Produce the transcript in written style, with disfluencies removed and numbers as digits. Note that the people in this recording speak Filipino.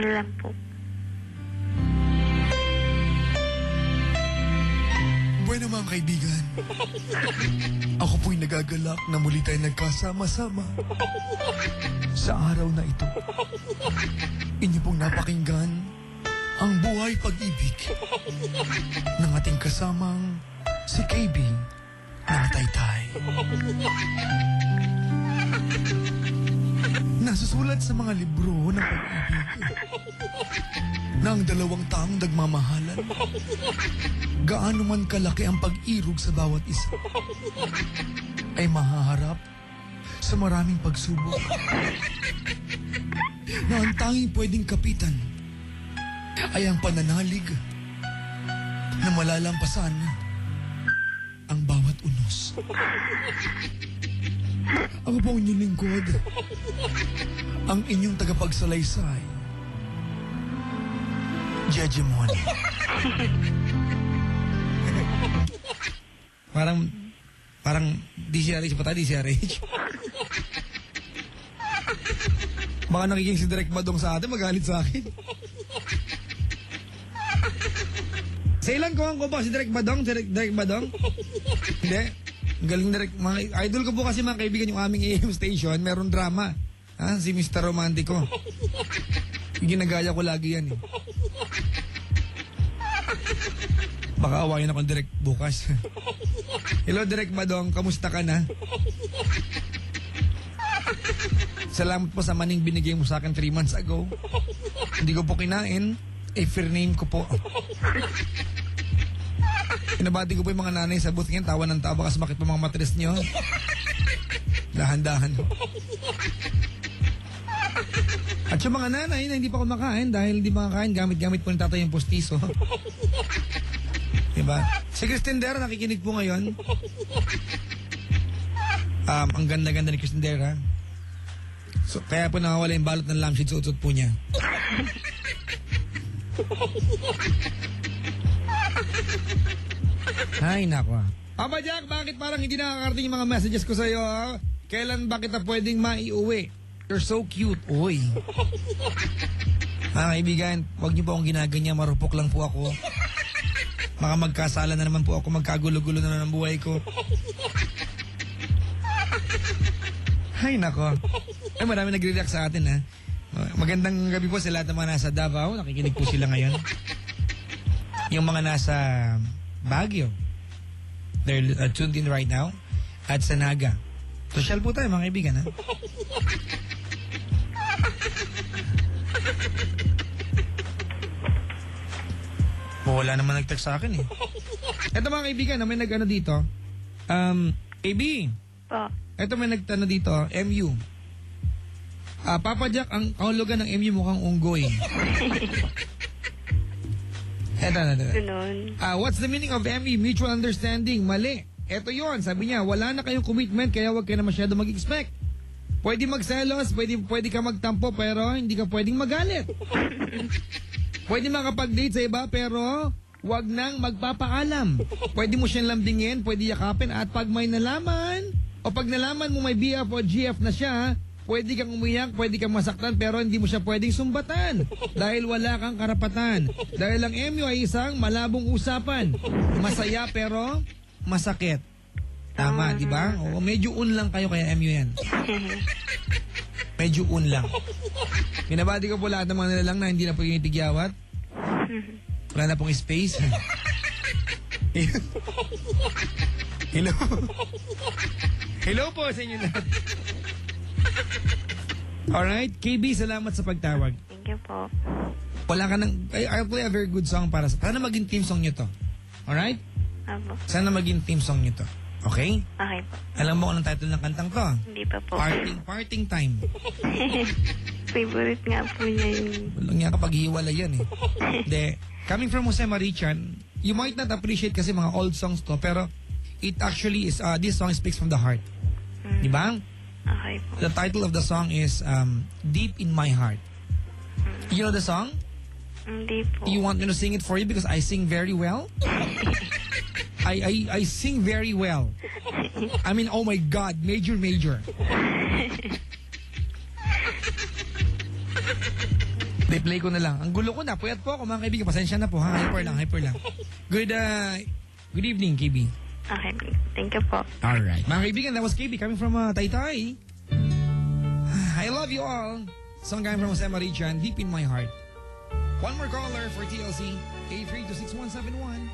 Mahal lang po. Bueno mga kaibigan, ako po'y nagagalak na muli tayo nagkasama-sama sa araw na ito. Inyo pong napakinggan ang buhay pag-ibig ng ating kasamang si KB ng Taytay. Nasusulat sa mga libro ng pag-ibig na ang dalawang taong nagmamahalan, gaano man kalaki ang pag-irog sa bawat isa, ay mahaharap sa maraming pagsubok na ang tanging pwedeng kapitan ay ang pananalig na malalampasan ang bawat unos. Ako po ang inyong lingkod, ang inyong tagapagsalaysay, Jejemon. Parang DCRH pa tayo, DCRH. Baka nakiking si Direk Badong sa atin, magalit sa akin. Sa ilan ko ba si Direk Badong? Direk Badong? Hindi. Galing Direk. Mga idol ko po kasi mga kaibigan yung aming AM station, meron drama. Ha? Si Mr. Romantico. Ginagaya ko lagi yan eh. Baka awayin ako Direk bukas. Hello Direk Badong, kamusta ka na? Salamat po sa maning binigay mo sa akin 3 months ago. Hindi ko po kinain. Fair name ko po. Pinabati ko po yung mga nanay sa booth ngayon. Tawa ng tawa kasi makit po mga matres nyo. Dahan-dahan. At yung mga nanay na hindi pa kumakain dahil hindi makakain, gamit-gamit po ng tatay yung postiso. Diba? Si Christine Dera nakikinig po ngayon. Ang ganda-ganda ni Christine Dera. So, kaya po nakawala yung balot ng lampshade sa utot po niya. Ay, nako. Papa Jack, bakit parang hindi nakakarating yung mga messages ko sa'yo? Kailan ba kita pwedeng maiuwi? You're so cute. Uy. Mga kaibigan, huwag niyo po akong ginaganyan. Marupok lang po ako. Baka magkasala na naman po ako. Magkagulo-gulo na naman ang buhay ko. Ay, nako. Ay, marami nagre-react sa atin, ha? Magandang gabi po sa lahat ng mga nasa Davao. Nakikinig po sila ngayon. Yung mga nasa Baguio, they're tuned in right now. At sa Naga. Social po tayo, mga kaibigan, ha? Wala naman nag-text sa akin, eh. Ito, mga kaibigan, may nag-ano dito. AB. Po. Ito may nagtano dito, MU. Papa Jack, ang kahulugan ng MU mukhang unggoy. Eto. Ganun. What's the meaning of MU? Mutual understanding. Mali. Eto yon, sabi niya, wala na kayong commitment kaya wag kayo na masyado mag-expect. Pwede magselos, pwede ka magtampo pero hindi ka pwedeng magalit. Pwede makapag-date sa iba pero wag nang magpapaalam. Pwede mo siyang lambingin, pwede yakapin at pag may nalaman o pag nalaman mo may BF o GF na siya, pwede kang umiyak, pwede kang masaktan pero hindi mo siya pwedeng sumbatan dahil wala kang karapatan. Dahil ang MU ay isang malabong usapan. Masaya pero masakit. Tama, di ba? O, medyo lang kayo kaya MU yan. Medyo lang. Binabati ko po lahat ng mga nilalang na hindi na po yung tigyawat. Wala na pong space. Hello. Hello po sa inyo lahat. Alright, KB, salamat sa pagtawag. Thank you po. Wala ka nang, I'll play a very good song para sa, sana maging theme song nyo to. Alright? Apo. Sana maging theme song nyo to. Okay? Okay po. Alam mo kung anong title ng kantang to? Hindi pa po. Parting time. Favorite nga po niya yun. Walang nga kapag hiwala yan eh. De, coming from Jose Marichan, you might not appreciate kasi mga old songs to, pero it actually is, this song speaks from the heart. Di ba? Okay po. The title of the song is Deep in My Heart. You know the song? Hindi po. You want me to sing it for you because I sing very well? I sing very well. I mean, oh my God, major. Play ko na lang. Ang gulo ko na. Puyat po ako mga kaibigan. Pasensya na po ha. Hyper lang. Good evening, KB. Okay, thank you po. Alright. Mga kaibigan, that was KB coming from Taytay. I love you all. Song coming from Jose Marichan, deep in my heart. One more caller for TLC, 8326171.